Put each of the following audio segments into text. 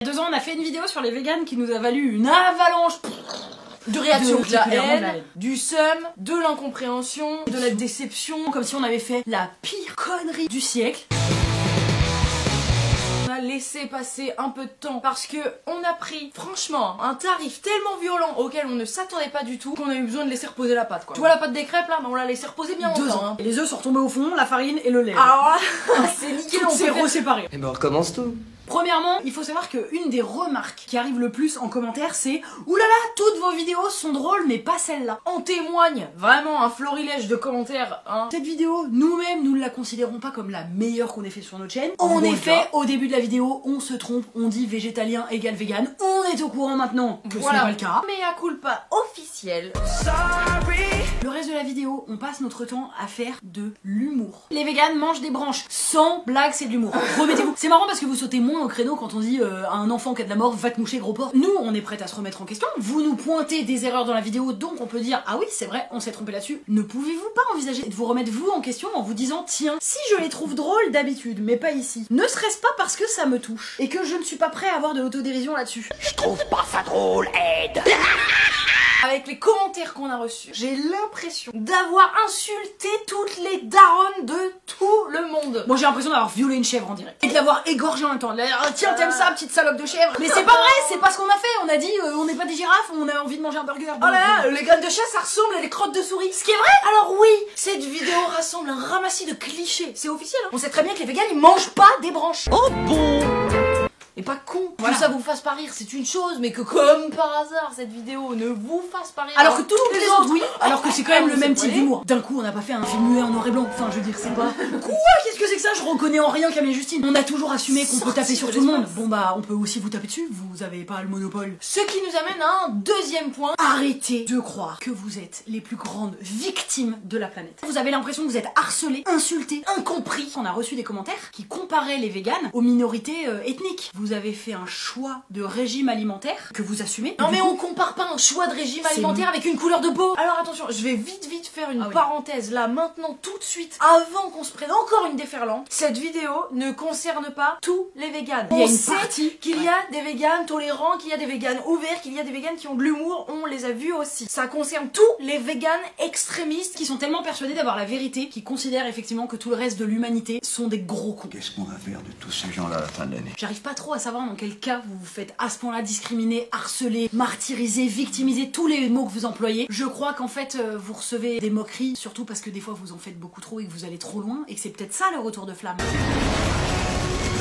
Il y a 2 ans, on a fait une vidéo sur les véganes qui nous a valu une avalanche de réactions, de la haine, du seum, de l'incompréhension, de la déception, comme si on avait fait la pire connerie du siècle. On a laissé passer un peu de temps parce que on a pris franchement un tarif tellement violent auquel on ne s'attendait pas du tout qu'on a eu besoin de laisser reposer la pâte quoi. Tu vois la pâte des crêpes là, on l'a laissé reposer bien longtemps. 2 ans. Et les œufs sont retombés au fond, la farine et le lait. Alors là, c'est nickel, on s'est reséparé. Et ben on recommence tout. Premièrement, il faut savoir qu'une des remarques qui arrive le plus en commentaire, c'est « Oulala, toutes vos vidéos sont drôles, mais pas celle-là ». En témoigne vraiment un florilège de commentaires. Hein. Cette vidéo, nous-mêmes, nous ne la considérons pas comme la meilleure qu'on ait fait sur notre chaîne. En effet, au début de la vidéo, on se trompe, on dit végétalien égale vegan. On est au courant maintenant que ce n'est pas le cas. Mais à culpa officiel. Le reste de la vidéo, on passe notre temps à faire de l'humour. Les véganes mangent des branches. Sans blague, c'est de l'humour. Remettez-vous. C'est marrant parce que vous sautez moins au créneau quand on dit à un enfant qui a de la mort, va te moucher gros porc. Nous, on est prêts à se remettre en question. Vous nous pointez des erreurs dans la vidéo, donc on peut dire ah oui, c'est vrai, on s'est trompé là-dessus. Ne pouvez-vous pas envisager de vous remettre vous en question en vous disant tiens, si je les trouve drôles d'habitude, mais pas ici, ne serait-ce pas parce que ça me touche et que je ne suis pas prêt à avoir de l'autodérision là-dessus. Je trouve pas ça drôle, aide. Avec les commentaires qu'on a reçus, j'ai l'impression d'avoir insulté toutes les daronnes de tout le monde. Moi j'ai l'impression d'avoir violé une chèvre en direct. Et de l'avoir égorgée en même temps. Tiens, t'aimes ça, petite salope de chèvre. Mais c'est pas vrai, c'est pas ce qu'on a fait. On a dit on n'est pas des girafes, on a envie de manger un burger. Oh là là, les graines de chat ça ressemble à des crottes de souris. Ce qui est vrai. Alors oui, cette vidéo rassemble un ramassis de clichés. C'est officiel. Hein. On sait très bien que les véganes ils mangent pas des branches. Oh bon. Et pas con, voilà. Que ça vous fasse pas rire, c'est une chose, mais que comme par hasard, cette vidéo ne vous fasse pas rire. Alors que toutes les autres, oui, alors que c'est quand même le même type poilé. d'humour. D'un coup, on n'a pas fait un film muet en noir et blanc, enfin, je veux dire, c'est pas... Quoi? Qu'est-ce que c'est que ça? Je reconnais en rien Camille et Justine. On a toujours assumé qu'on peut taper sur tout le monde. Bon bah, on peut aussi vous taper dessus, vous avez pas le monopole. Ce qui nous amène à un deuxième point. Arrêtez de croire que vous êtes les plus grandes victimes de la planète. Vous avez l'impression que vous êtes harcelés, insultés, incompris. On a reçu des commentaires qui comparaient les véganes aux minorités ethniques. Vous avez fait un choix de régime alimentaire que vous assumez. Non mais on compare pas un choix de régime alimentaire avec une couleur de peau. Alors attention, je vais vite faire une parenthèse là maintenant tout de suite avant qu'on se prenne encore une déferlante. Cette vidéo ne concerne pas tous les véganes. Il y a On une sait partie qu'il y a des véganes tolérants, qu'il y a des véganes ouverts, qu'il y a des véganes qui ont de l'humour, on les a vus aussi. Ça concerne tous les véganes extrémistes qui sont tellement persuadés d'avoir la vérité, qui considèrent effectivement que tout le reste de l'humanité sont des gros cons. Qu'est-ce qu'on va faire de tous ces gens-là à la fin de l'année? J'arrive pas trop à savoir dans quel cas vous vous faites à ce point-là discriminer, harceler, martyriser, victimiser, tous les mots que vous employez. Je crois qu'en fait vous recevez des moqueries, surtout parce que des fois vous en faites beaucoup trop et que vous allez trop loin, et que c'est peut-être ça le retour de flamme.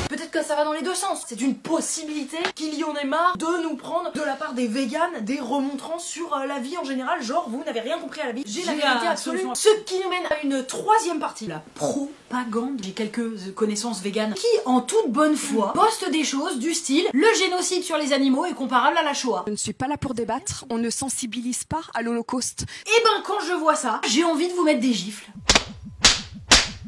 Peut-être que ça va dans les deux sens. C'est une possibilité qu'il y en ait marre de nous prendre de la part des véganes des remontrances sur la vie en général, genre vous n'avez rien compris à la vie, j'ai la vérité absolue. Ce qui nous mène à une troisième partie. La propagande. J'ai quelques connaissances véganes qui, en toute bonne foi, postent des choses du style le génocide sur les animaux est comparable à la Shoah. Je ne suis pas là pour débattre, on ne sensibilise pas à l'Holocauste. Et ben quand je vois ça, j'ai envie de vous mettre des gifles.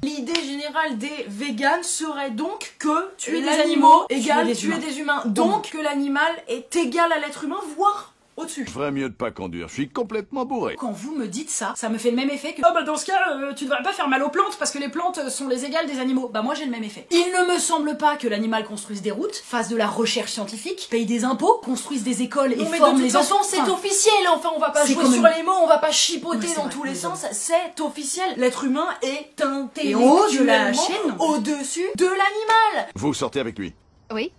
L'idée générale des véganes serait donc que tuer des animaux égale tuer des humains. Donc que l'animal est égal à l'être humain, voire au-dessus. Je ferais mieux de pas conduire, je suis complètement bourré. Quand vous me dites ça, ça me fait le même effet que oh bah dans ce cas, tu devrais pas faire mal aux plantes parce que les plantes sont les égales des animaux. Bah moi j'ai le même effet. Il ne me semble pas que l'animal construise des routes, fasse de la recherche scientifique, paye des impôts, construise des écoles et forme les enfants. C'est officiel, enfin on va pas jouer sur les mots, on va pas chipoter dans tous les sens, c'est officiel. L'être humain est intellectuellement au-dessus de l'animal. Vous sortez avec lui? Oui.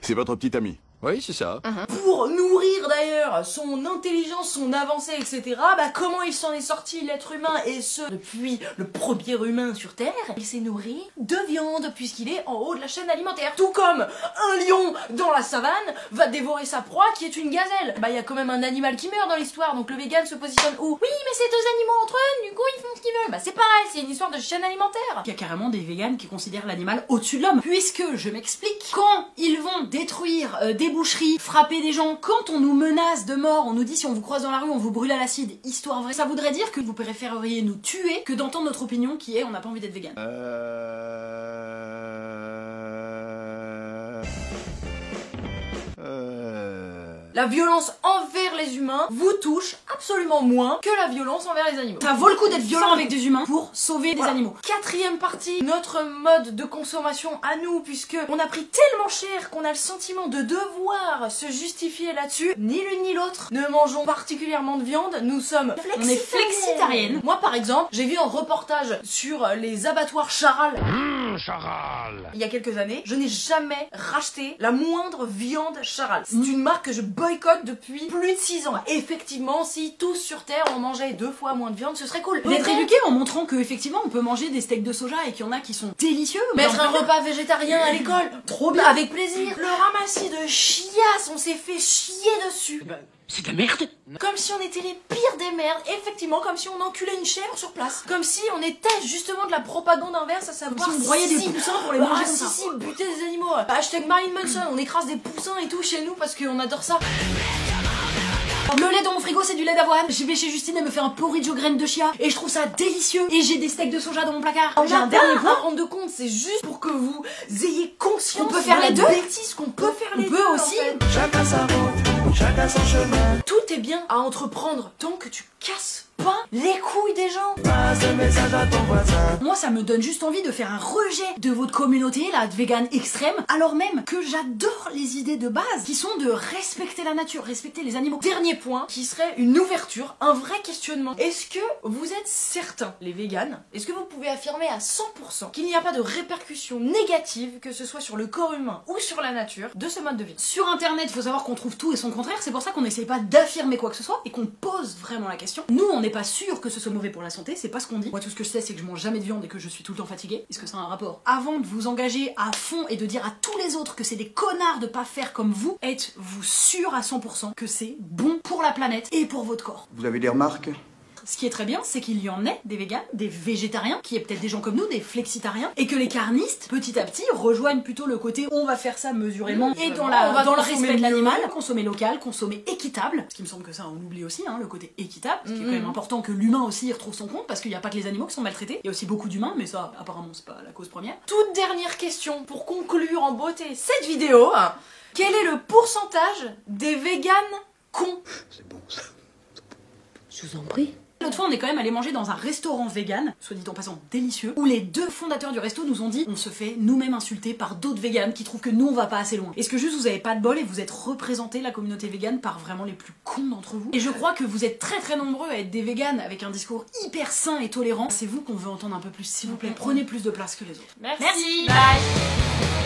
C'est votre petit ami? Oui, c'est ça. Pour nourrir d'ailleurs son intelligence, son avancée, etc. Bah comment il s'en est sorti l'être humain, et ce depuis le premier humain sur Terre? Il s'est nourri de viande puisqu'il est en haut de la chaîne alimentaire. Tout comme un lion dans la savane va dévorer sa proie qui est une gazelle. Bah il y a quand même un animal qui meurt dans l'histoire, donc le vegan se positionne où? Oui mais c'est deux animaux entre eux, du coup ils font ce qu'ils veulent. Bah c'est pareil, c'est une histoire de chaîne alimentaire. Il y a carrément des véganes qui considèrent l'animal au-dessus de l'homme. Puisque, je m'explique, quand ils vont détruire des boucheries, frapper des gens, quand on nous menace de mort, on nous dit si on vous croise dans la rue, on vous brûle à l'acide, histoire vraie, ça voudrait dire que vous préféreriez nous tuer que d'entendre notre opinion qui est on n'a pas envie d'être vegan. La violence envers les humains vous touche absolument moins que la violence envers les animaux. Ça vaut le coup d'être violent avec des humains pour sauver des animaux. Quatrième partie, notre mode de consommation à nous, puisque on a pris tellement cher qu'on a le sentiment de devoir se justifier là-dessus. Ni l'une ni l'autre ne mangeons particulièrement de viande, nous sommes flexitariennes. Moi par exemple, j'ai vu un reportage sur les abattoirs Charal. Charal. Il y a quelques années, je n'ai jamais racheté la moindre viande Charal. C'est une marque que je boycotte depuis plus de 6 ans. Effectivement, si tous sur Terre on mangeait 2 fois moins de viande, ce serait cool. D'être éduqué en montrant que effectivement on peut manger des steaks de soja et qu'il y en a qui sont délicieux. Mettre un repas végétarien à l'école, Trop bien. avec plaisir. Le ramassis de chiasse, on s'est fait chier dessus. C'est de la merde. Comme si on était les pires des merdes, effectivement, comme si on enculait une chèvre sur place. Comme si on était justement de la propagande inverse, à savoir si on broyait des poussins pour les manger comme ça. si, buter des animaux. Hashtag Marilyn Manson, on écrase des poussins et tout chez nous parce qu'on adore ça. Le lait dans mon frigo, c'est du lait d'avoine. Je vais chez Justine, elle me fait un porridge aux graines de chia et je trouve ça délicieux. Et j'ai des steaks de soja dans mon placard. J'ai un dernier point. À rendre de compte, c'est juste pour que vous ayez conscience On peut faire les de deux. la bêtise qu'on peut faire les On deux. peut en aussi. fait. Chacun sa route, chacun son chemin. Tout est bien à entreprendre tant que tu casses pas les couilles des gens. Passe le message à ton voisin. Moi, ça me donne juste envie de faire un rejet de votre communauté, la vegan extrême, alors même que j'adore les idées de base qui sont de respecter la nature, respecter les animaux. Dernier point qui serait une ouverture, un vrai questionnement. Est-ce que vous êtes certains, les véganes, est-ce que vous pouvez affirmer à 100% qu'il n'y a pas de répercussions négatives, que ce soit sur le corps humain ou sur la nature, de ce mode de vie? Sur internet, faut savoir qu'on trouve tout et son contraire, c'est pour ça qu'on n'essaye pas d'affirmer quoi que ce soit et qu'on pose vraiment la question. Nous, on n'est pas sûr que ce soit mauvais pour la santé, c'est pas ce qu'on dit. Moi, tout ce que je sais, c'est que je mange jamais de viande et que je suis tout le temps fatiguée. Est-ce que ça a un rapport? Avant de vous engager à fond et de dire à tous les autres que c'est des connards de pas faire comme vous, êtes-vous sûr à 100% que c'est bon pour la planète et pour votre corps? Vous avez des remarques? Ce qui est très bien, c'est qu'il y en ait des véganes, des végétariens, qui est peut-être des gens comme nous, des flexitariens, et que les carnistes, petit à petit, rejoignent plutôt le côté on va faire ça mesurément et dans le respect de l'animal, consommer local, consommer équitable, ce qui me semble que ça on oublie aussi, hein, le côté équitable, ce qui est quand même important que l'humain aussi y retrouve son compte, parce qu'il n'y a pas que les animaux qui sont maltraités, il y a aussi beaucoup d'humains, mais ça apparemment c'est pas la cause première. Toute dernière question pour conclure en beauté cette vidéo. Quel est le pourcentage des véganes cons? C'est bon ça. Je vous en prie. L'autre fois, on est quand même allé manger dans un restaurant vegan, soit dit en passant délicieux, où les deux fondateurs du resto nous ont dit on se fait nous-mêmes insulter par d'autres véganes qui trouvent que nous on va pas assez loin. Est-ce que juste vous avez pas de bol et vous êtes représenté la communauté végane par vraiment les plus cons d'entre vous? Et je crois que vous êtes très très nombreux à être des véganes avec un discours hyper sain et tolérant. C'est vous qu'on veut entendre un peu plus, s'il vous plaît. Prenez plus de place que les autres. Merci. Bye.